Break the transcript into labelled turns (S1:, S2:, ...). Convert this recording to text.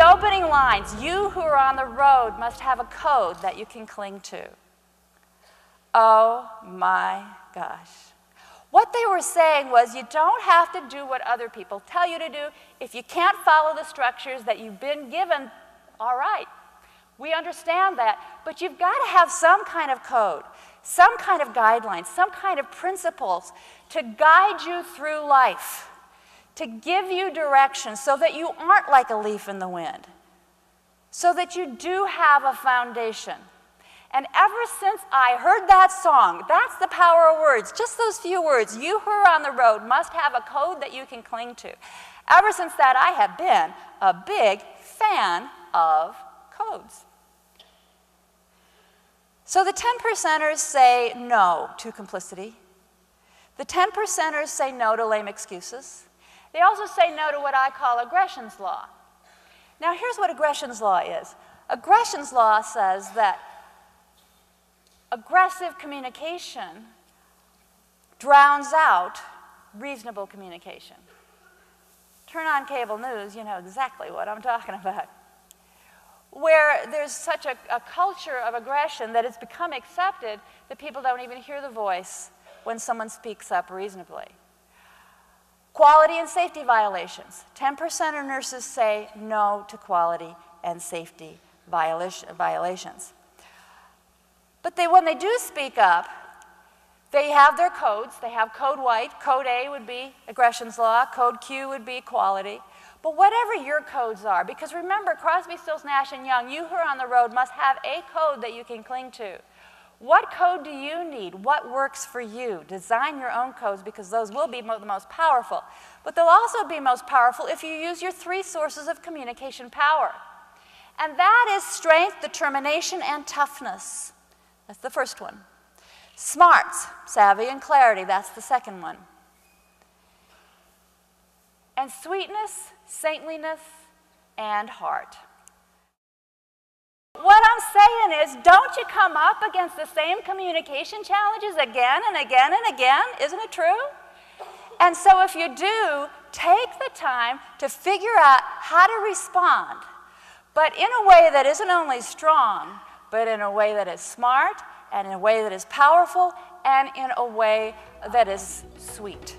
S1: opening lines, you who are on the road must have a code that you can cling to. Oh my gosh. What they were saying was you don't have to do what other people tell you to do. If you can't follow the structures that you've been given, all right. We understand that, but you've got to have some kind of code, some kind of guidelines, some kind of principles to guide you through life, to give you direction so that you aren't like a leaf in the wind, so that you do have a foundation. And ever since I heard that song, that's the power of words, just those few words, you who are on the road must have a code that you can cling to. Ever since that, I have been a big fan of codes. So the 10%ers say no to complicity. The 10%ers say no to lame excuses. They also say no to what I call aggression's law. Now here's what aggression's law is. Aggression's law says that aggressive communication drowns out reasonable communication. Turn on cable news, you know exactly what I'm talking about. Where there's such a culture of aggression that it's become accepted that people don't even hear the voice when someone speaks up reasonably. Quality and safety violations. 10% of nurses say no to quality and safety violations. But when they do speak up, they have their codes. They have code white. Code A would be aggression's law. Code Q would be quality. But whatever your codes are, because remember, Crosby, Stills, Nash, and Young, you who are on the road must have a code that you can cling to. What code do you need? What works for you? Design your own codes because those will be the most powerful. But they'll also be most powerful if you use your 3 sources of communication power. And that is strength, determination, and toughness. That's the first one. Smarts, savvy, and clarity. That's the second one. And sweetness, saintliness, and heart. What I'm saying is, don't you come up against the same communication challenges again and again and again? Isn't it true? And so if you do, take the time to figure out how to respond, but in a way that isn't only strong, but in a way that is smart, and in a way that is powerful, and in a way that is sweet.